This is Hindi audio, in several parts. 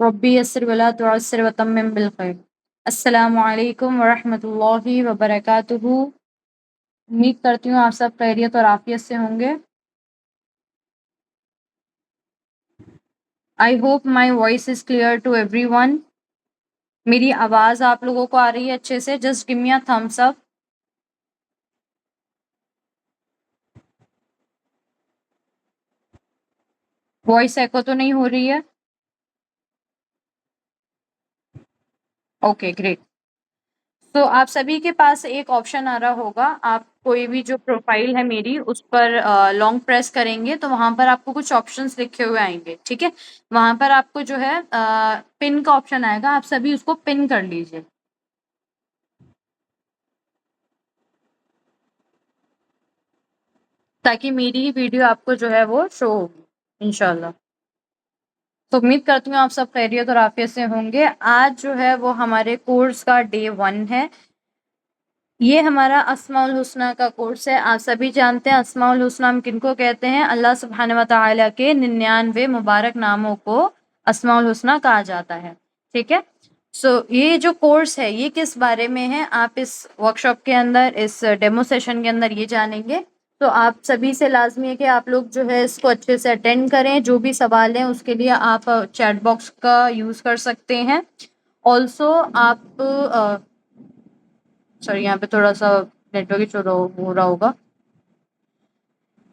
रब्बी यस्सिर वला तुअस्सिर वतम्मिम बिल खैर। अस्सलामु अलैकुम वरहमतुल्लाहि वबरकातुहू। उम्मीद करती हूँ आप सब खैरियत और आफियत से होंगे। I hope my voice is clear to everyone. मेरी आवाज आप लोगों को आ रही है अच्छे से? Just give me a thumbs up. Voice echo तो नहीं हो रही है? Okay great. तो आप सभी के पास एक ऑप्शन आ रहा होगा, आप कोई भी जो प्रोफाइल है मेरी उस पर लॉन्ग प्रेस करेंगे तो वहां पर आपको कुछ ऑप्शंस लिखे हुए आएंगे, ठीक है। वहां पर आपको जो है पिन का ऑप्शन आएगा, आप सभी उसको पिन कर लीजिए ताकि मेरी ही वीडियो आपको जो है वो शो होगी इंशाल्लाह। तो उम्मीद करती हूँ आप सब खैरियत और आफियत से होंगे। आज जो है वो हमारे कोर्स का डे 1 है। ये हमारा अस्माउल हुस्ना का कोर्स है। आप सभी जानते हैं अस्माउल हुस्ना हम किनको कहते हैं? अल्लाह सुब्हानहू व तआला के 99 मुबारक नामों को अस्माउल हुस्ना कहा जाता है, ठीक है। ये जो कोर्स है ये किस बारे में है, आप इस वर्कशॉप के अंदर, इस डेमो सेशन के अंदर ये जानेंगे। तो आप सभी से लाजमी है कि आप लोग जो है इसको अच्छे से अटेंड करें। जो भी सवाल हैं उसके लिए आप चैट बॉक्स का यूज कर सकते हैं। ऑल्सो आप सॉरी, यहाँ पे थोड़ा सा नेटवर्क इशू हो रहा होगा।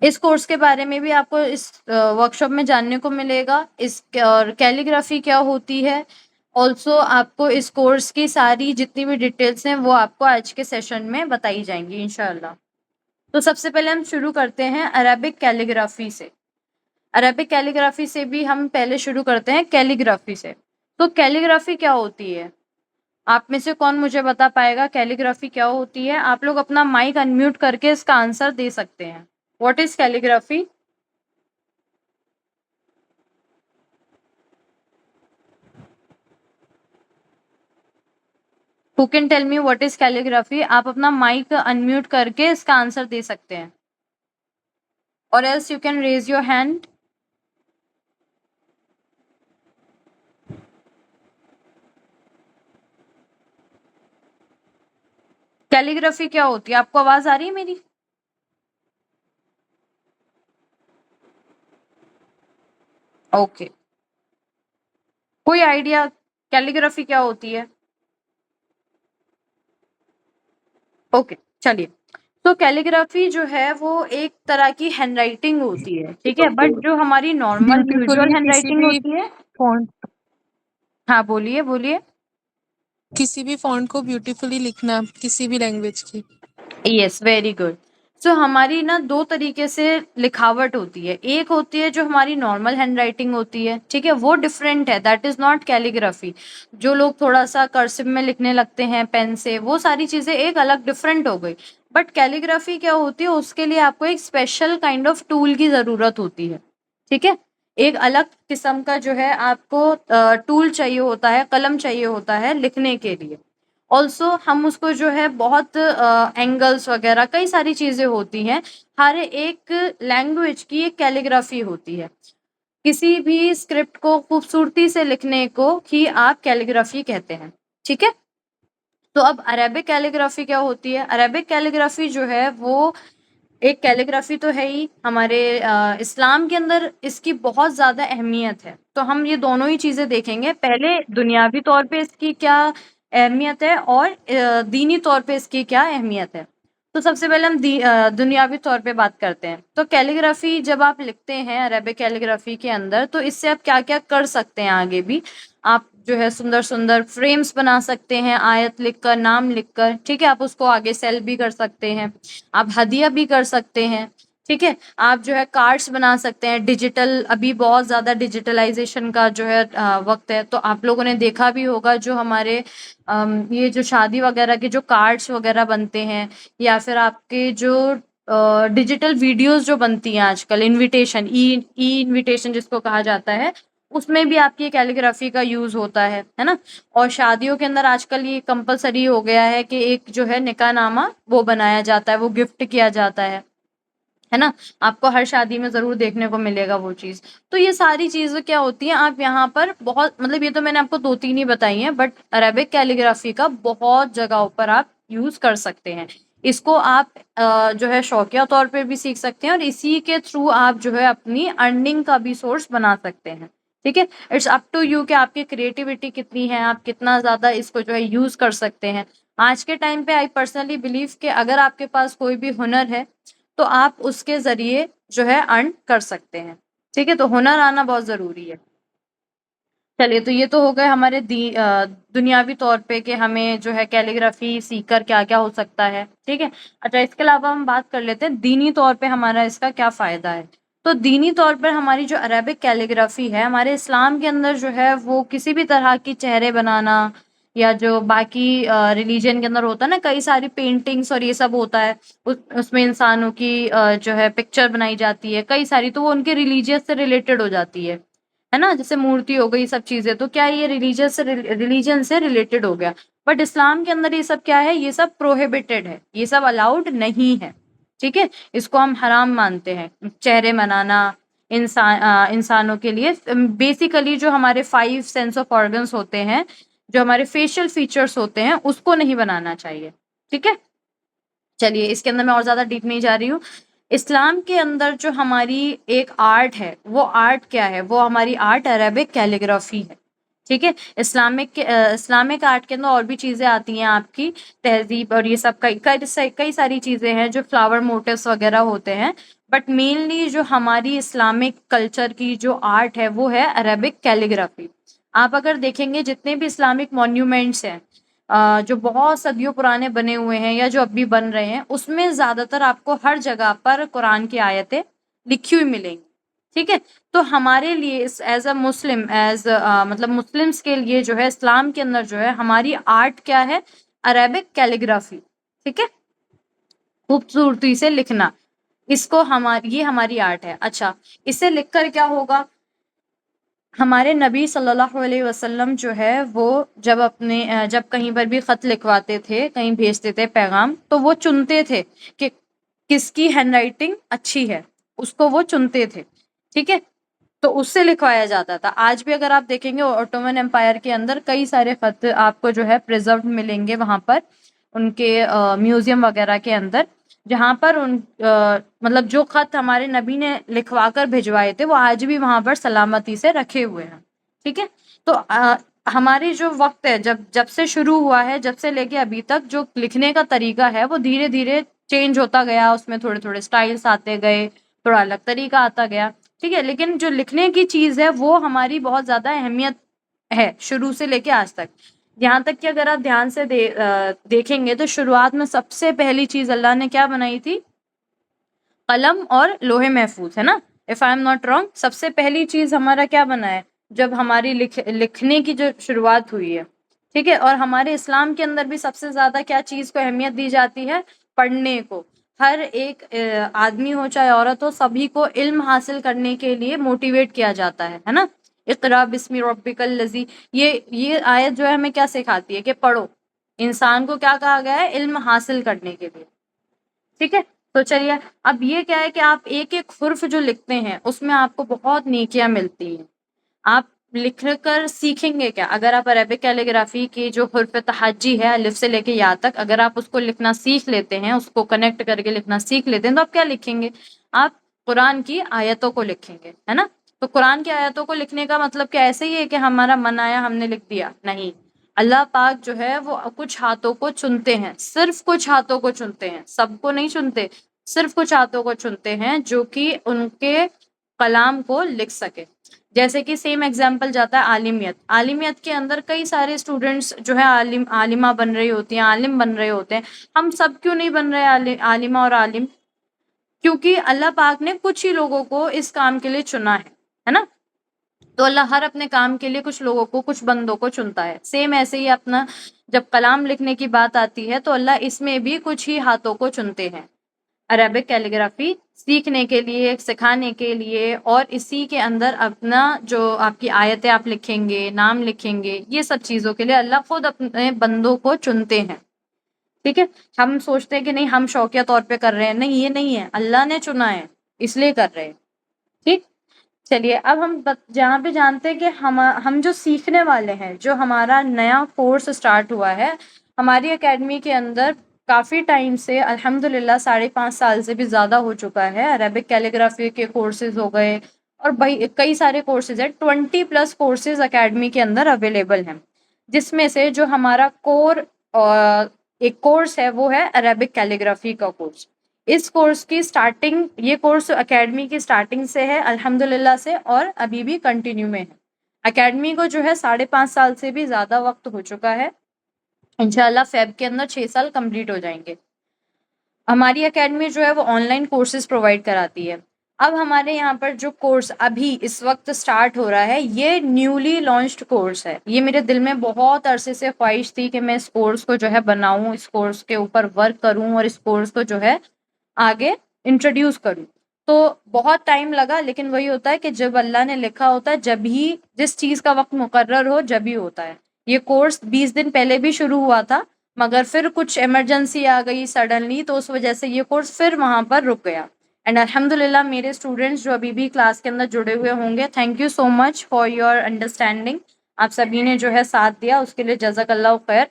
इस कोर्स के बारे में भी आपको इस वर्कशॉप में जानने को मिलेगा। इस और कैलीग्राफी क्या होती है, ऑल्सो आपको इस कोर्स की सारी जितनी भी डिटेल्स हैं वो आपको आज के सेशन में बताई जाएंगी इंशाल्लाह। तो सबसे पहले हम शुरू करते हैं अरेबिक कैलीग्राफी से। अरेबिक कैलीग्राफी से भी हम पहले शुरू करते हैं कैलीग्राफी से। तो कैलीग्राफी क्या होती है? आप में से कौन मुझे बता पाएगा कैलीग्राफी क्या होती है? आप लोग अपना माइक अनम्यूट करके इसका आंसर दे सकते हैं। What is calligraphy? Who can tell me what is calligraphy? आप अपना माइक अनम्यूट करके इसका आंसर दे सकते हैं, और else you can raise your hand. Calligraphy क्या होती है? आपको आवाज आ रही है मेरी? ओके, कोई आइडिया कैलीग्राफी क्या होती है? ओके चलिए। तो कैलीग्राफी जो है वो एक तरह की हैंडराइटिंग होती है, ठीक है। बट जो हमारी नॉर्मल यूजुअल ब्यूटीफुली किसी हैंडराइटिंग भी होती है। फॉन्ट हाँ बोलिए बोलिए। किसी भी फॉन्ट को ब्यूटीफुली लिखना किसी भी लैंग्वेज की। Yes very good. सो हमारी ना दो तरीके से लिखावट होती है। एक होती है जो हमारी नॉर्मल हैंडराइटिंग होती है, ठीक है, वो डिफरेंट है, दैट इज नॉट कैलीग्राफी। जो लोग थोड़ा सा कर्सिव में लिखने लगते हैं पेन से, वो सारी चीजें एक अलग डिफरेंट हो गई। बट कैलीग्राफी क्या होती है, उसके लिए आपको एक स्पेशल काइंड ऑफ टूल की जरूरत होती है, ठीक है। एक अलग किस्म का जो है आपको टूल चाहिए होता है, कलम चाहिए होता है लिखने के लिए। ऑल्सो हम उसको जो है बहुत एंगल्स वगैरह कई सारी चीजें होती हैं। हर एक लैंग्वेज की एक कैलीग्राफी होती है। किसी भी स्क्रिप्ट को खूबसूरती से लिखने को ही आप कैलीग्राफी कहते हैं, ठीक है। तो अब अरेबिक कैलीग्राफी क्या होती है? अरेबिक कैलीग्राफी जो है वो एक कैलीग्राफी तो है ही, हमारे इस्लाम के अंदर इसकी बहुत ज्यादा अहमियत है। तो हम ये दोनों ही चीजें देखेंगे, पहले दुनियावी तौर पे इसकी क्या अहमियत है और दीनी तौर पे इसकी क्या अहमियत है। तो सबसे पहले हम दुनियावी तौर पे बात करते हैं। तो कैलीग्राफी जब आप लिखते हैं अरेबिक कैलीग्राफी के अंदर, तो इससे आप क्या क्या कर सकते हैं आगे भी। आप जो है सुंदर सुंदर फ्रेम्स बना सकते हैं, आयत लिखकर, नाम लिखकर, ठीक है। आप उसको आगे सेल भी कर सकते हैं, आप हदिया भी कर सकते हैं, ठीक है। आप जो है कार्ड्स बना सकते हैं डिजिटल, अभी बहुत ज़्यादा डिजिटलाइजेशन का जो है वक़्त है, तो आप लोगों ने देखा भी होगा जो हमारे ये जो शादी वगैरह के जो कार्ड्स वगैरह बनते हैं, या फिर आपके जो डिजिटल वीडियोज़ जो बनती हैं आजकल, इन्विटेशन, ई इन्विटेशन जिसको कहा जाता है, उसमें भी आपकी कैलीग्राफी का यूज़ होता है ना? और शादियों के अंदर आजकल ये कंपल्सरी हो गया है कि एक जो है निकाहनामा वो बनाया जाता है, वो गिफ्ट किया जाता है ना? आपको हर शादी में ज़रूर देखने को मिलेगा वो चीज़। तो ये सारी चीज़ें क्या होती हैं, आप यहाँ पर बहुत, मतलब ये तो मैंने आपको 2-3 ही बताई हैं, बट अरेबिक कैलीग्राफी का बहुत जगहों पर आप यूज़ कर सकते हैं। इसको आप जो है शौकिया तौर पे भी सीख सकते हैं, और इसी के थ्रू आप जो है अपनी अर्निंग का भी सोर्स बना सकते हैं। ठीक है? इट्स अप टू यू कि आपकी क्रिएटिविटी कितनी है, आप कितना ज़्यादा इसको जो है यूज़ कर सकते हैं। आज के टाइम पे आई पर्सनली बिलीव कि अगर आपके पास कोई भी हुनर है, तो आप उसके ज़रिए जो है अर्न कर सकते हैं। ठीक है? तो हुनर आना बहुत ज़रूरी है। चलिए, तो ये तो हो गए हमारे दुनियावी तौर पे कि हमें जो है कैलीग्राफी सीख कर क्या-क्या हो सकता है। ठीक है? अच्छा, इसके अलावा हम बात कर लेते हैं दीनी तौर पे हमारा इसका क्या फ़ायदा है। तो दीनी तौर पर हमारी जो अरेबिक कैलीग्राफी है, हमारे इस्लाम के अंदर जो है वो किसी भी तरह की चेहरे बनाना, या जो बाकी रिलीजन के अंदर होता है ना, कई सारी पेंटिंग्स और ये सब होता है, उसमें इंसानों की जो है पिक्चर बनाई जाती है, कई सारी, तो वो उनके रिलीजियस से रिलेटेड हो जाती है ना? जैसे मूर्ति हो गई, सब चीज़ें, तो क्या ये रिलीजन से रिलेटेड हो गया। बट इस्लाम के अंदर ये सब क्या है, ये सब प्रोहिबिटेड है, ये सब अलाउड नहीं है। ठीक है? इसको हम हराम मानते हैं। चेहरे बनाना इंसानों के लिए बेसिकली जो हमारे 5 सेंस ऑफ ऑर्गन्स होते हैं, जो हमारे फेशियल फीचर्स होते हैं, उसको नहीं बनाना चाहिए। ठीक है? चलिए, इसके अंदर मैं और ज़्यादा डीप नहीं जा रही हूँ। इस्लाम के अंदर जो हमारी एक आर्ट है, वो आर्ट क्या है? वो हमारी आर्ट अरेबिक कैलीग्राफी है। ठीक है? इस्लामिक आर्ट के अंदर और भी चीज़ें आती हैं आपकी, तहज़ीब और ये सब, कई सारी चीज़ें हैं जो फ्लावर मोटिव्स वगैरह होते हैं। बट मेनली जो हमारी इस्लामिक कल्चर की जो आर्ट है, वो है अरेबिक कैलीग्राफी। आप अगर देखेंगे जितने भी इस्लामिक मॉन्यूमेंट्स हैं, जो बहुत सदियों पुराने बने हुए हैं या जो अभी बन रहे हैं, उसमें ज़्यादातर आपको हर जगह पर कुरान की आयतें लिखी हुई मिलेंगी। ठीक है? तो हमारे लिए एज़ अ मुस्लिम, मतलब मुस्लिम्स के लिए जो है, इस्लाम के अंदर जो है हमारी आर्ट क्या है? Arabic calligraphy. ठीक है? खूबसूरती से लिखना, इसको ये हमारी आर्ट है। अच्छा, इसे लिखकर क्या होगा? हमारे नबी सल्लल्लाहु अलैहि वसल्लम जो है वो जब कहीं पर भी ख़त लिखवाते थे, कहीं भेजते थे पैगाम, तो वो चुनते थे कि किसकी हैंडराइटिंग अच्छी है, उसको वो चुनते थे। ठीक है? तो उससे लिखवाया जाता था। आज भी अगर आप देखेंगे ऑटोमन एम्पायर के अंदर कई सारे ख़त आपको जो है प्रिज़र्व्ड मिलेंगे वहाँ पर, उनके म्यूज़ियम वग़ैरह के अंदर, जहाँ पर मतलब जो ख़त हमारे नबी ने लिखवा कर भिजवाए थे, वो आज भी वहाँ पर सलामती से रखे हुए हैं। ठीक है? तो हमारी जो वक़्त है, जब जब से शुरू हुआ है, जब से लेके अभी तक जो लिखने का तरीका है, वो धीरे-धीरे चेंज होता गया, उसमें थोड़े-थोड़े स्टाइल्स आते गए, थोड़ा अलग तरीका आता गया। ठीक है? लेकिन जो लिखने की चीज़ है, वो हमारी बहुत ज़्यादा अहमियत है, शुरू से लेके आज तक। यहाँ तक कि अगर आप ध्यान से देखेंगे, तो शुरुआत में सबसे पहली चीज़ अल्लाह ने क्या बनाई थी? कलम और लोहे महफूज, है ना? If I am not wrong, सबसे पहली चीज़ हमारा क्या बना है? जब हमारी लिखने की जो शुरुआत हुई है। ठीक है? और हमारे इस्लाम के अंदर भी सबसे ज़्यादा क्या चीज़ को अहमियत दी जाती है? पढ़ने को। हर एक आदमी हो चाहे औरत हो, सभी को इल्म हासिल करने के लिए मोटिवेट किया जाता है ना? इक़रा बिस्मि रब्बिकल लज़ी, ये आयत जो है हमें क्या सिखाती है कि पढ़ो। इंसान को क्या कहा गया है? इल्म हासिल करने के लिए। ठीक है? तो चलिए, अब ये क्या है कि आप एक-एक हुर्फ जो लिखते हैं, उसमें आपको बहुत नेकियाँ मिलती हैं। आप लिख कर सीखेंगे क्या? अगर आप अरेबिक कैलीग्राफी की जो हुर्फ तहज्जी है, अलिफ से लेके या तक, अगर आप उसको लिखना सीख लेते हैं, उसको कनेक्ट करके लिखना सीख लेते हैं, तो आप क्या लिखेंगे? आप कुरान की आयतों को लिखेंगे, है ना? तो कुरान की आयतों को लिखने का मतलब क्या ऐसे ही है कि हमारा मन आया, हमने लिख दिया? नहीं। अल्लाह पाक जो है वो कुछ हाथों को चुनते हैं, सिर्फ कुछ हाथों को चुनते हैं, सबको नहीं चुनते, सिर्फ कुछ हाथों को चुनते हैं जो कि उनके कलाम को लिख सके। जैसे कि सेम एग्जाम्पल जाता है आलिमियत। आलिमियत के अंदर कई सारे स्टूडेंट्स जो है आलिमा बन रही होती हैं, आलिम बन रहे होते हैं। हम सब क्यों नहीं बन रहे आलिमा और आलिम? क्योंकि अल्लाह पाक ने कुछ ही लोगों को इस काम के लिए चुना है ना। तो अल्लाह हर अपने काम के लिए कुछ लोगों को, कुछ बंदों को चुनता है। सेम ऐसे ही अपना जब कलाम लिखने की बात आती है तो अल्लाह इसमें भी कुछ ही हाथों को चुनते हैं अरेबिक कैलीग्राफी सीखने के लिए, सिखाने के लिए, और इसी के अंदर अपना जो आपकी आयतें आप लिखेंगे, नाम लिखेंगे, ये सब चीजों के लिए अल्लाह खुद अपने बंदों को चुनते हैं। ठीक है, हम सोचते हैं कि नहीं हम शौकिया तौर पे कर रहे हैं, नहीं ये नहीं है, अल्लाह ने चुना है इसलिए कर रहे हैं। ठीक, चलिए अब हम जहाँ पे जानते हैं कि हम जो सीखने वाले हैं, जो हमारा नया कोर्स स्टार्ट हुआ है हमारी एकेडमी के अंदर काफ़ी टाइम से, अल्हम्दुलिल्लाह 5.5 साल से भी ज़्यादा हो चुका है। अरेबिक कैलीग्राफी के कोर्सेज हो गए और भाई कई सारे कोर्सेज है, 20+ कोर्सेज एकेडमी के अंदर अवेलेबल हैं, जिसमें से जो हमारा कोर एक कोर्स है वो है अरेबिक कैलीग्राफी का कोर्स। इस कोर्स की स्टार्टिंग, ये कोर्स एकेडमी की स्टार्टिंग से है अल्हम्दुलिल्लाह से, और अभी भी कंटिन्यू में है। एकेडमी को जो है 5.5 साल से भी ज़्यादा वक्त हो चुका है। इंशाल्लाह फेब के अंदर 6 साल कंप्लीट हो जाएंगे। हमारी एकेडमी जो है वो ऑनलाइन कोर्सेज प्रोवाइड कराती है। अब हमारे यहाँ पर जो कोर्स अभी इस वक्त स्टार्ट हो रहा है ये न्यूली लॉन्च्ड कोर्स है। ये मेरे दिल में बहुत अरसे से ख्वाहिश थी कि मैं इस कोर्स को जो है बनाऊं, इस कोर्स के ऊपर वर्क करूं और इस कोर्स को जो है आगे इंट्रोड्यूस करूं। तो बहुत टाइम लगा, लेकिन वही होता है कि जब अल्लाह ने लिखा होता है, जब ही जिस चीज का वक्त मुकर्रर हो जब ही होता है। ये कोर्स 20 दिन पहले भी शुरू हुआ था, मगर फिर कुछ इमरजेंसी आ गई सडनली, तो उस वजह से ये कोर्स फिर वहां पर रुक गया। एंड अल्हम्दुलिल्लाह मेरे स्टूडेंट्स जो अभी भी क्लास के अंदर जुड़े हुए होंगे, thank you so much for your understanding. आप सभी ने जो है साथ दिया, उसके लिए जज़ाकल्लाह खैर।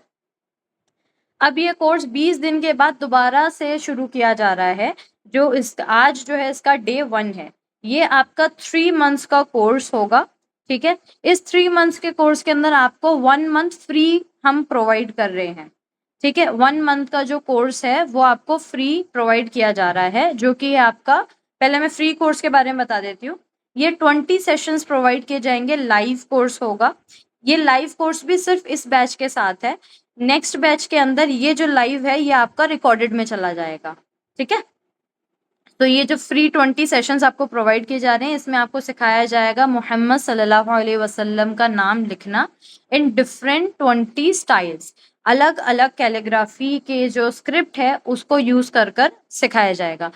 अब ये कोर्स 20 दिन के बाद दोबारा से शुरू किया जा रहा है। जो इस आज जो है इसका डे 1 है। ये आपका 3 मंथ्स का कोर्स होगा। ठीक है, इस 3 मंथ्स के कोर्स के अंदर आपको 1 मंथ फ्री हम प्रोवाइड कर रहे हैं। ठीक है, 1 मंथ का जो कोर्स है वो आपको फ्री प्रोवाइड किया जा रहा है, जो कि आपका, पहले मैं फ्री कोर्स के बारे में बता देती हूँ। ये 20 सेशंस प्रोवाइड किए जाएंगे, लाइव कोर्स होगा। ये लाइव कोर्स भी सिर्फ इस बैच के साथ है। नेक्स्ट बैच के अंदर ये जो लाइव है ये आपका रिकॉर्डेड में चला जाएगा। ठीक है, तो ये जो फ्री 20 सेशंस आपको प्रोवाइड किए जा रहे हैं, इसमें आपको सिखाया जाएगा मोहम्मद सल्लल्लाहु अलैहि वसल्लम का नाम लिखना इन डिफरेंट 20 स्टाइल्स। अलग अलग कैलीग्राफी के जो स्क्रिप्ट है उसको यूज कर कर सिखाया जाएगा।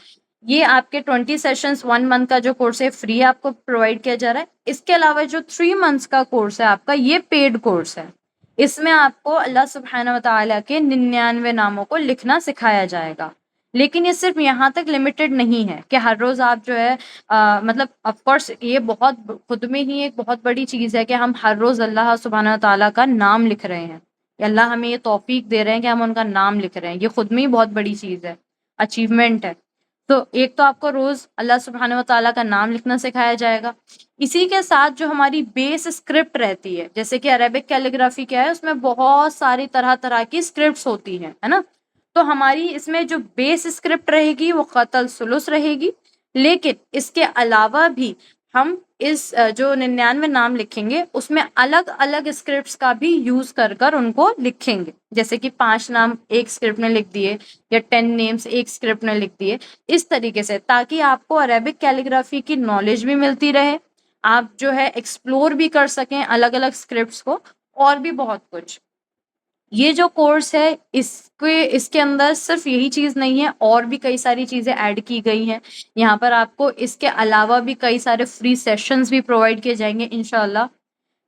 ये आपके 20 सेशंस 1 मंथ का जो कोर्स है फ्री आपको प्रोवाइड किया जा रहा है। इसके अलावा जो 3 मंथ्स का कोर्स है आपका, ये पेड कोर्स है। इसमें आपको अल्लाह सुब्हानहू व तआला के 99 नामों को लिखना सिखाया जाएगा। लेकिन ये सिर्फ यहाँ तक लिमिटेड नहीं है कि हर रोज आप जो है मतलब ऑफ कोर्स ये बहुत खुद में ही एक बहुत बड़ी चीज है कि हम हर रोज अल्लाह सुब्हानहू व तआला का नाम लिख रहे हैं। अल्लाह हमें ये तौफीक दे रहे हैं कि हम उनका नाम लिख रहे हैं, ये खुद में ही बहुत बड़ी चीज है, अचीवमेंट है। तो एक तो आपको रोज अल्लाह सुब्हानहू व तआला का नाम लिखना सिखाया जाएगा। इसी के साथ जो हमारी बेस स्क्रिप्ट रहती है, जैसे कि अरेबिक कैलीग्राफी क्या है, उसमें बहुत सारी तरह तरह की स्क्रिप्ट्स होती हैं, है ना। तो हमारी इसमें जो बेस स्क्रिप्ट रहेगी वो क़तल सुलुस रहेगी। लेकिन इसके अलावा भी हम इस जो 99 नाम लिखेंगे उसमें अलग अलग स्क्रिप्ट्स का भी यूज कर कर उनको लिखेंगे। जैसे कि 5 नाम एक स्क्रिप्ट में लिख दिए या 10 नेम्स एक स्क्रिप्ट में लिख दिए, इस तरीके से, ताकि आपको अरेबिक कैलीग्राफी की नॉलेज भी मिलती रहे, आप जो है एक्सप्लोर भी कर सकें अलग अलग स्क्रिप्ट्स को, और भी बहुत कुछ। ये जो कोर्स है इसके अंदर सिर्फ यही चीज नहीं है, और भी कई सारी चीजें ऐड की गई हैं। यहाँ पर आपको इसके अलावा भी कई सारे फ्री सेशंस भी प्रोवाइड किए जाएंगे इंशाल्लाह,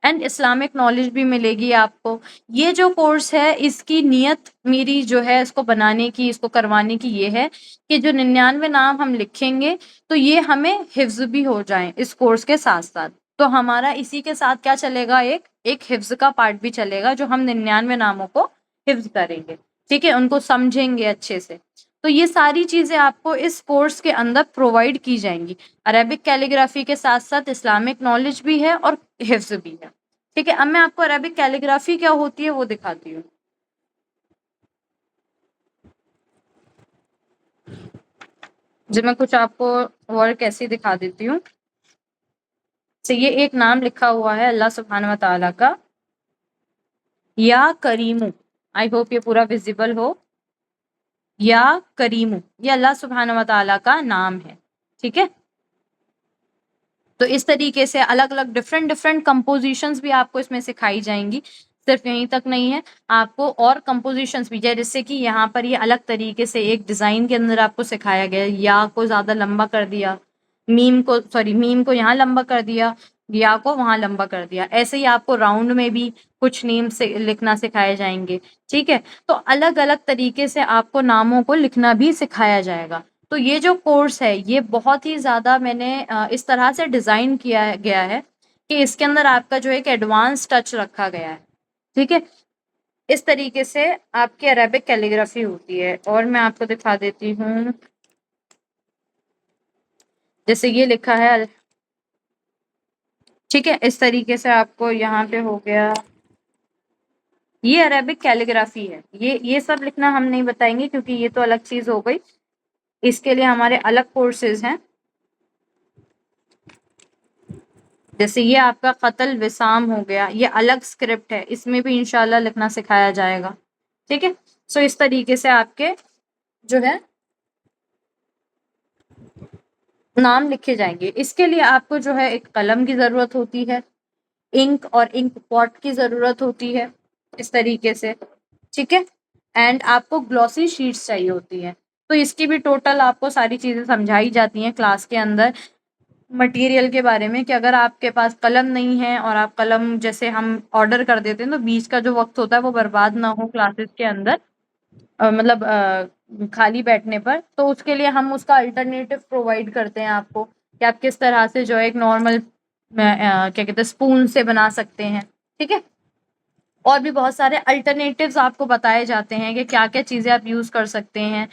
एंड इस्लामिक नॉलेज भी मिलेगी आपको। ये जो कोर्स है इसकी नीयत मेरी जो है इसको बनाने की, इसको करवाने की ये है कि जो 99 नाम हम लिखेंगे तो ये हमें हिफ्ज भी हो जाए इस कोर्स के साथ साथ। तो हमारा इसी के साथ क्या चलेगा, एक एक हिफ्ज का पार्ट भी चलेगा, जो हम 99 नामों को हिफ्ज करेंगे। ठीक है, उनको समझेंगे अच्छे से। तो ये सारी चीजें आपको इस कोर्स के अंदर प्रोवाइड की जाएंगी। अरेबिक कैलीग्राफी के साथ साथ इस्लामिक नॉलेज भी है और हिफ्ज भी है। ठीक है, अब मैं आपको अरेबिक कैलीग्राफी क्या होती है वो दिखाती हूँ। जो मैं कुछ आपको वर्क ऐसे दिखा देती हूँ। तो ये एक नाम लिखा हुआ है अल्लाह सुब्हानहू व तआला का, या करीमू। आई होप ये पूरा विजिबल हो। या करीमु, ये अल्लाह सुब्हानहू व तआला का नाम है। ठीक है, तो इस तरीके से अलग अलग डिफरेंट डिफरेंट कंपोजिशंस भी आपको इसमें सिखाई जाएंगी। सिर्फ यहीं तक नहीं है, आपको और कंपोजिशंस भी, जैसे कि यहाँ पर ये अलग तरीके से एक डिजाइन के अंदर आपको सिखाया गया है। या को ज्यादा लंबा कर दिया, मीम को यहाँ लंबा कर दिया, या को वहां लंबा कर दिया। ऐसे ही आपको राउंड में भी कुछ नेम से लिखना सिखाए जाएंगे। ठीक है, तो अलग अलग तरीके से आपको नामों को लिखना भी सिखाया जाएगा। तो ये जो कोर्स है ये बहुत ही ज़्यादा मैंने इस तरह से डिज़ाइन किया गया है कि इसके अंदर आपका जो एक एडवांस टच रखा गया है। ठीक है, इस तरीके से आपकी अरेबिक कैलीग्राफी होती है। और मैं आपको दिखा देती हूँ, जैसे ये लिखा है। ठीक है, इस तरीके से आपको यहाँ पे हो गया, ये अरेबिक कैलीग्राफी है। ये सब लिखना हम नहीं बताएंगे क्योंकि ये तो अलग चीज हो गई, इसके लिए हमारे अलग कोर्सेज हैं। जैसे ये आपका कत्ल विसाम हो गया, ये अलग स्क्रिप्ट है, इसमें भी इंशाल्लाह लिखना सिखाया जाएगा। ठीक है, सो इस तरीके से आपके जो है नाम लिखे जाएंगे। इसके लिए आपको जो है एक कलम की जरूरत होती है, इंक और इंक पॉट की जरूरत होती है, इस तरीके से। ठीक है, एंड आपको ग्लॉसी शीट्स चाहिए होती है। तो इसकी भी टोटल आपको सारी चीजें समझाई जाती हैं क्लास के अंदर, मटेरियल के बारे में, कि अगर आपके पास कलम नहीं है और आप कलम जैसे हम ऑर्डर कर देते हैं तो बीच का जो वक्त होता है वो बर्बाद ना हो क्लासेस के अंदर, मतलब खाली बैठने पर, तो उसके लिए हम उसका अल्टरनेटिव प्रोवाइड करते हैं आपको, कि आप किस तरह से जो है एक नॉर्मल क्या कहते हैं स्पून से बना सकते हैं। ठीक है, और भी बहुत सारे अल्टरनेटिव्स आपको बताए जाते हैं कि क्या क्या चीजें आप यूज कर सकते हैं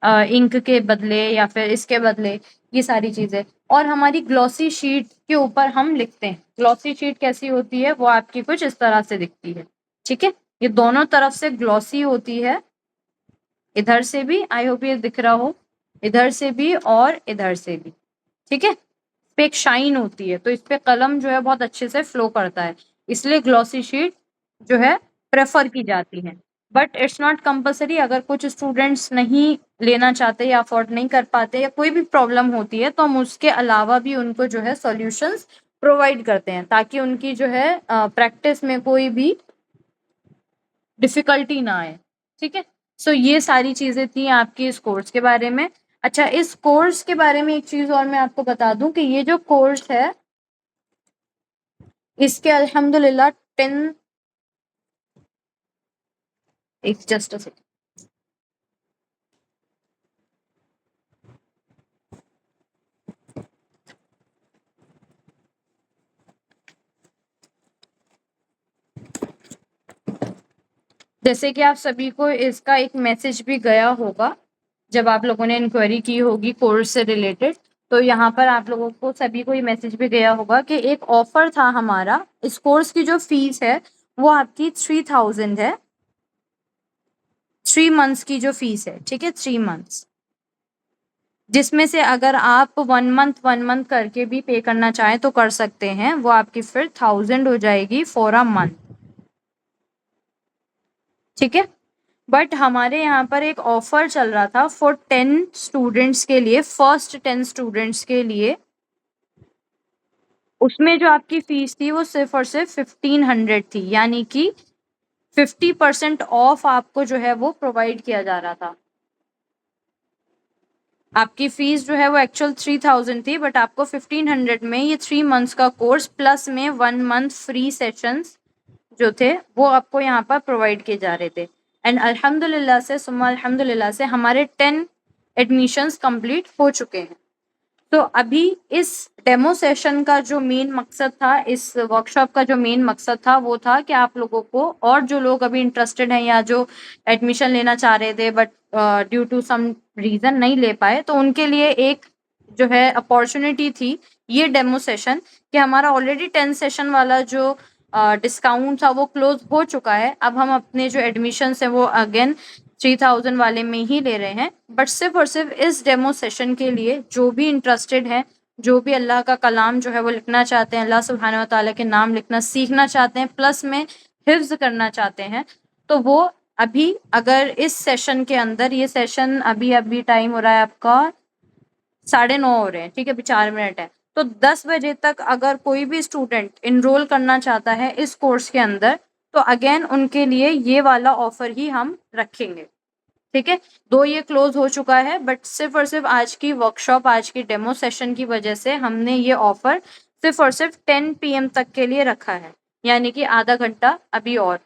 इंक के बदले या फिर इसके बदले, ये सारी चीजें। और हमारी ग्लॉसी शीट के ऊपर हम लिखते हैं। ग्लॉसी शीट कैसी होती है, वो आपकी कुछ इस तरह से दिखती है। ठीक है, ये दोनों तरफ से ग्लॉसी होती है, इधर से भी, आई होप ये दिख रहा हो, इधर से भी और इधर से भी। ठीक है, इस पे एक शाइन होती है, तो इस पे कलम जो है बहुत अच्छे से फ्लो करता है, इसलिए ग्लॉसी शीट जो है प्रेफर की जाती है। बट इट्स नॉट कंपल्सरी, अगर कुछ स्टूडेंट्स नहीं लेना चाहते या अफोर्ड नहीं कर पाते या कोई भी प्रॉब्लम होती है, तो हम उसके अलावा भी उनको जो है सॉल्यूशंस प्रोवाइड करते हैं, ताकि उनकी जो है प्रैक्टिस में कोई भी डिफिकल्टी ना आए। ठीक है, सो ये सारी चीजें थी आपकी इस कोर्स के बारे में। अच्छा, इस कोर्स के बारे में एक चीज और मैं आपको बता दूं कि ये जो कोर्स है इसके अल्हम्दुलिल्लाह 10, एक जस्ट अ सेकंड, जैसे कि आप सभी को इसका एक मैसेज भी गया होगा जब आप लोगों ने इंक्वायरी की होगी कोर्स से रिलेटेड, तो यहाँ पर आप लोगों को सभी को ये मैसेज भी गया होगा कि एक ऑफर था हमारा। इस कोर्स की जो फीस है वो आपकी 3000 है, 3 मंथ्स की जो फीस है। ठीक है, 3 मंथ्स, जिसमें से अगर आप 1 मंथ करके भी पे करना चाहें तो कर सकते हैं, वो आपकी फिर 1000 हो जाएगी फॉर अ मंथ। ठीक है, बट हमारे यहाँ पर एक ऑफर चल रहा था फॉर 10 स्टूडेंट्स के लिए, फर्स्ट 10 स्टूडेंट्स के लिए, उसमें जो आपकी फीस थी वो सिर्फ और सिर्फ 1500 थी, यानी कि 50% ऑफ आपको जो है वो प्रोवाइड किया जा रहा था। आपकी फीस जो है वो एक्चुअल 3000 थी, बट आपको 1500 में ये 3 मंथ्स का कोर्स प्लस में 1 मंथ फ्री सेशंस जो थे वो आपको यहाँ पर प्रोवाइड किए जा रहे थे। एंड अल्हम्दुलिल्लाह से सुम्मा अल्हम्दुलिल्लाह से हमारे 10 एडमिशंस कंप्लीट हो चुके हैं। तो अभी इस डेमो सेशन का जो मेन मकसद था, इस वर्कशॉप का जो मेन मकसद था, वो था कि आप लोगों को, और जो लोग अभी इंटरेस्टेड हैं या जो एडमिशन लेना चाह रहे थे but due to some reason नहीं ले पाए, तो उनके लिए एक जो है अपॉर्चुनिटी थी ये डेमो सेशन, कि हमारा ऑलरेडी 10 सेशन वाला जो डिस्काउंट था वो क्लोज हो चुका है। अब हम अपने जो एडमिशन है वो अगेन 3000 वाले में ही ले रहे हैं, बट सिर्फ और सिर्फ इस डेमो सेशन के लिए जो भी इंटरेस्टेड है, जो भी अल्लाह का कलाम जो है वो लिखना चाहते हैं, अल्लाह सुब्हानहू व तआला के नाम लिखना सीखना चाहते हैं, प्लस में हिफ्ज करना चाहते हैं, तो वो अभी अगर इस सेशन के अंदर, ये सेशन अभी टाइम हो रहा है आपका 9:30 हो रहे हैं, ठीक है, अभी 4 मिनट है, तो 10 बजे तक अगर कोई भी स्टूडेंट इनरोल करना चाहता है इस कोर्स के अंदर, तो अगेन उनके लिए ये वाला ऑफर ही हम रखेंगे, ठीक है। दो ये क्लोज हो चुका है, बट सिर्फ और सिर्फ आज की वर्कशॉप, आज की डेमो सेशन की वजह से हमने ये ऑफर सिर्फ और सिर्फ 10 PM तक के लिए रखा है, यानी कि आधा घंटा अभी और।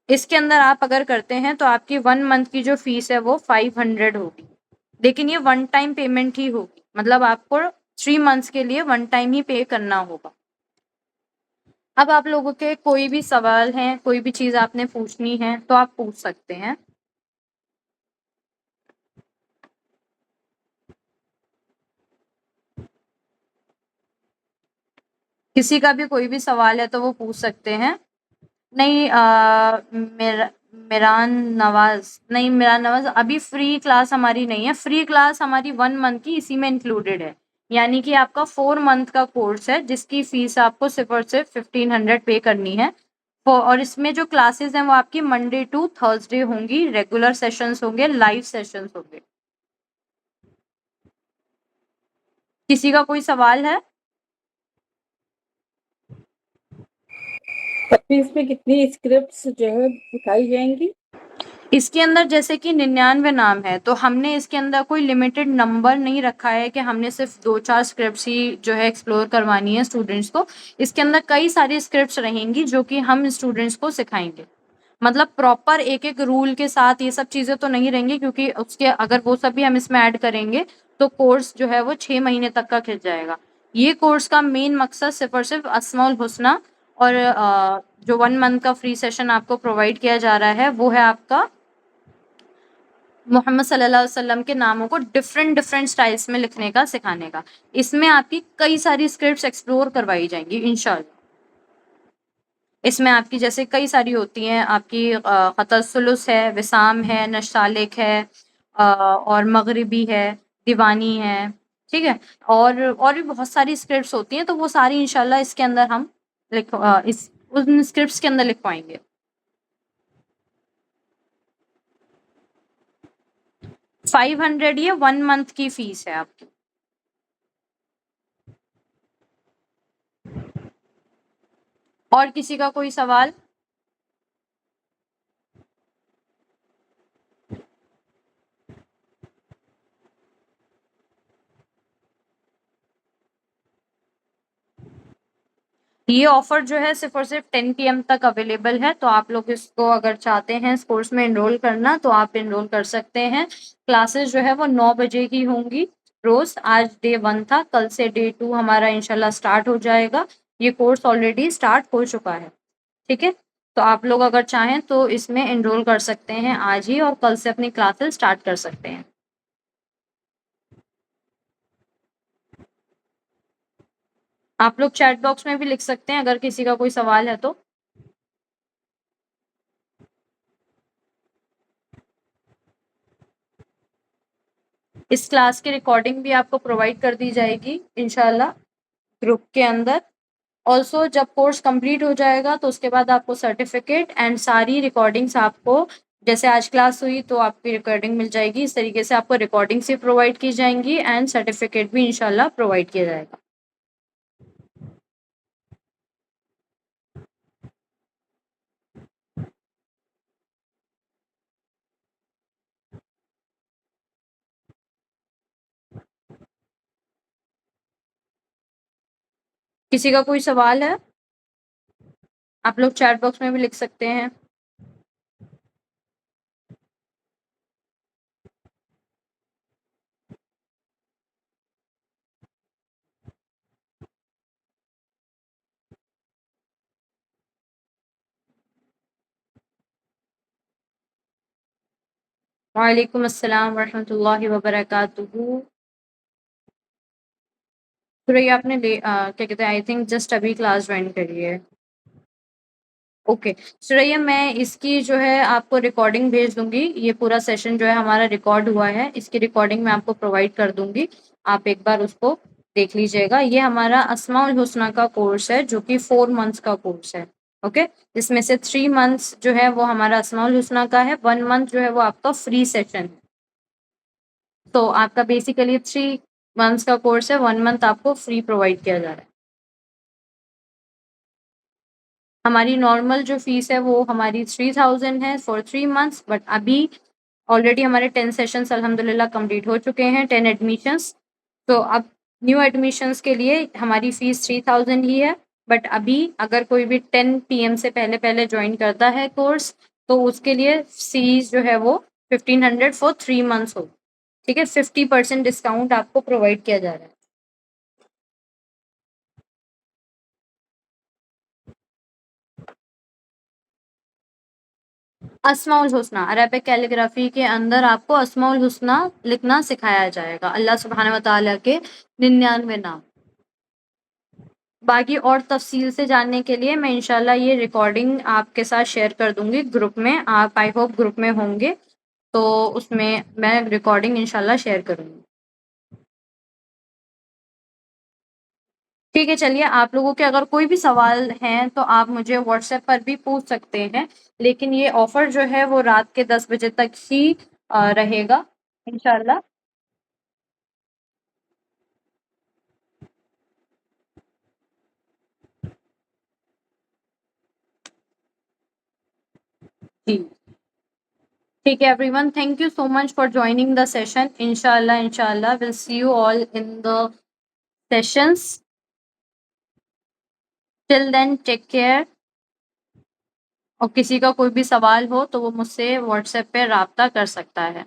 इसके अंदर आप अगर करते हैं तो आपकी 1 मंथ की जो फीस है वो 500 होगी, लेकिन ये वन टाइम पेमेंट ही होगी, मतलब आपको 3 मंथ्स के लिए वन टाइम ही पे करना होगा। अब आप लोगों के कोई भी सवाल हैं, कोई भी चीज आपने पूछनी है तो आप पूछ सकते हैं। किसी का भी कोई भी सवाल है तो वो पूछ सकते हैं। नहीं, मेरान नवाज, नहीं मेरान नवाज, अभी फ्री क्लास हमारी नहीं है, फ्री क्लास हमारी 1 मंथ की इसी में इंक्लूडेड है, यानी कि आपका 4 मंथ का कोर्स है जिसकी फीस आपको सिर्फ और सिर्फ 1500 पे करनी है। और इसमें जो क्लासेस हैं वो आपकी मंडे टू थर्सडे होंगी, रेगुलर सेशंस होंगे, लाइव सेशंस होंगे। किसी का कोई सवाल है? अभी इसमें कितनी स्क्रिप्ट्स जो है दिखाई जाएंगी? इसके अंदर जैसे कि 99 नाम है, तो हमने इसके अंदर कोई लिमिटेड नंबर नहीं रखा है कि हमने सिर्फ 2-4 स्क्रिप्ट्स ही जो है एक्सप्लोर करवानी है स्टूडेंट्स को। इसके अंदर कई सारी स्क्रिप्ट्स रहेंगी जो कि हम स्टूडेंट्स को सिखाएंगे, मतलब प्रॉपर एक एक रूल के साथ ये सब चीजें तो नहीं रहेंगी, क्योंकि उसके अगर वो सब भी हम इसमें ऐड करेंगे तो कोर्स जो है वो 6 महीने तक का खिंच जाएगा। ये कोर्स का मेन मकसद सिर्फ और सिर्फ अस्माउल हुस्ना और जो 1 मंथ का फ्री सेशन आपको प्रोवाइड किया जा रहा है वो है आपका मोहम्मद सल्लल्लाहु अलैहि वसल्लम के नामों को डिफरेंट डिफरेंट स्टाइल्स में लिखने का, सिखाने का। इसमें आपकी कई सारी स्क्रिप्ट्स एक्सप्लोर करवाई जाएंगी इंशाल्लाह। इसमें आपकी जैसे कई सारी होती हैं, आपकी ख़तसुलुस है, विसाम है, नश्तालिक है, और मगरिबी है, दीवानी है, ठीक है, और भी बहुत सारी स्क्रिप्ट्स होती हैं, तो वो सारी इंशाल्लाह इसके अंदर हम इस उन स्क्रिप्ट्स के अंदर लिखवाएंगे। 500 ये 1 मंथ की फीस है आपकी। और किसी का कोई सवाल? ये ऑफर जो है सिर्फ और सिर्फ 10 PM तक अवेलेबल है, तो आप लोग इसको अगर चाहते हैं इस कोर्स में एनरोल करना तो आप एनरोल कर सकते हैं। क्लासेस जो है वो 9 बजे की होंगी रोज। आज डे 1 था, कल से डे 2 हमारा इंशाल्लाह स्टार्ट हो जाएगा। ये कोर्स ऑलरेडी स्टार्ट हो चुका है, ठीक है। तो आप लोग अगर चाहें तो इसमें एनरोल कर सकते हैं आज ही, और कल से अपनी क्लासेस स्टार्ट कर सकते हैं। आप लोग चैट बॉक्स में भी लिख सकते हैं अगर किसी का कोई सवाल है तो। इस क्लास की रिकॉर्डिंग भी आपको प्रोवाइड कर दी जाएगी इंशाल्लाह ग्रुप के अंदर। ऑल्सो जब कोर्स कंप्लीट हो जाएगा तो उसके बाद आपको सर्टिफिकेट एंड सारी रिकॉर्डिंग्स आपको, जैसे आज क्लास हुई तो आपकी रिकॉर्डिंग मिल जाएगी, इस तरीके से आपको रिकॉर्डिंग्स भी प्रोवाइड की जाएंगी एंड सर्टिफिकेट भी इंशाल्लाह प्रोवाइड किया जाएगा। किसी का कोई सवाल है? आप लोग चैट बॉक्स में भी लिख सकते हैं। वालेकुम अस्सलाम वरहमतुल्लाहि वबरकातुहू। तो ये आपने क्या कहते हैं, आई थिंक जस्ट अभी क्लास ज्वाइन करी है। ओके सुरैया, मैं इसकी जो है आपको रिकॉर्डिंग भेज दूंगी। ये पूरा सेशन जो है हमारा रिकॉर्ड हुआ है, इसकी रिकॉर्डिंग मैं आपको प्रोवाइड कर दूंगी, आप एक बार उसको देख लीजिएगा। ये हमारा अस्माउल हुस्ना का कोर्स है जो कि 4 मंथ्स का कोर्स है। ओके, जिसमें से 3 मंथ्स जो है वो हमारा अस्माउल हुस्ना का है, 1 मंथ जो है वो आपका फ्री सेशन है। तो आपका बेसिकली 3 मंथ्स का कोर्स है, 1 मंथ आपको फ्री प्रोवाइड किया जा रहा है। हमारी नॉर्मल जो फीस है वो हमारी 3000 है फॉर 3 मंथ्स, बट अभी ऑलरेडी हमारे 10 सेशंस अल्हम्दुलिल्लाह कंप्लीट हो चुके हैं, 10 एडमिशंस। तो अब न्यू एडमिशंस के लिए हमारी फीस 3000 ही है, बट अभी अगर कोई भी 10 पीएम से पहले ज्वाइन करता है कोर्स, तो उसके लिए फीस जो है वो 1500 फॉर 3 मंथ्स हो। ठीक है, 50% डिस्काउंट आपको प्रोवाइड किया जा रहा है। अस्माउल हुस्ना, अरबिक कैलीग्राफी के अंदर आपको अस्माउल हुस्ना लिखना सिखाया जाएगा, अल्लाह सुब्हानहू व तआला के 99 नाम। बाकी और तफसील से जानने के लिए मैं इंशाल्लाह ये रिकॉर्डिंग आपके साथ शेयर कर दूंगी ग्रुप में, आप आई होप ग्रुप में होंगे, तो उसमें मैं रिकॉर्डिंग इंशाल्लाह शेयर करूंगी। ठीक है, चलिए, आप लोगों के अगर कोई भी सवाल हैं तो आप मुझे व्हाट्सएप पर भी पूछ सकते हैं, लेकिन ये ऑफर जो है वो रात के 10 बजे तक ही रहेगा इंशाल्लाह। जी, ठीक है everyone, thank you so much for joining the session. इंशाल्लाह will see you all in the sessions. Till then take care, और किसी का कोई भी सवाल हो तो वो मुझसे व्हाट्सएप पे राब्ता कर सकता है।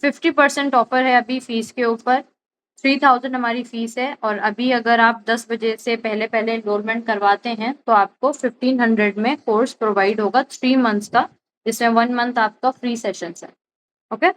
50% ऑफर है अभी फीस के ऊपर, 3000 हमारी फीस है, और अभी अगर आप 10 बजे से पहले एनरोलमेंट करवाते हैं तो आपको 1500 में कोर्स प्रोवाइड होगा 3 मंथ्स का, जिसमें 1 मंथ आपका फ्री सेशंस है। ओके,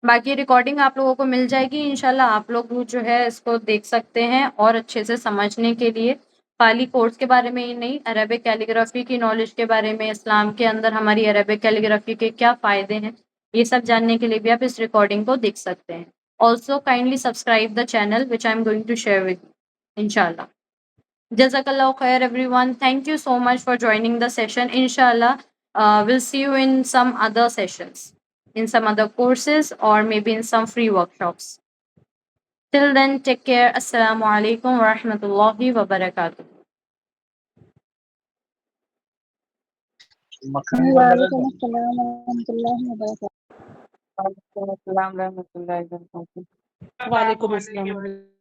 बाकी रिकॉर्डिंग आप लोगों को मिल जाएगी इंशाल्लाह, आप लोग जो है इसको देख सकते हैं और अच्छे से समझने के लिए। खाली कोर्स के बारे में ही नहीं, अरबिक कैलीग्राफी की नॉलेज के बारे में, इस्लाम के अंदर हमारी अरबिक कैलीग्राफी के क्या फ़ायदे हैं, ये सब जानने के लिए भी आप इस रिकॉर्डिंग को देख सकते हैं। Also kindly subscribe the channel which I am going to share with you इंशाल्लाह। Jazakallah khair everyone. Thank you so much for joining the session. Inshallah, we'll see you in some other sessions, in some other courses, or maybe in some free workshops. Till then, take care. Assalamu alaikum wa rahmatullahi wa barakatuh. वालेकुम अस्सलाम वरहमतुल्लाहि वबरकातुहू। वालेकुम अस्सलाम रहमतुल्लाहि व बरकातहू। वालेकुम अस्सलाम।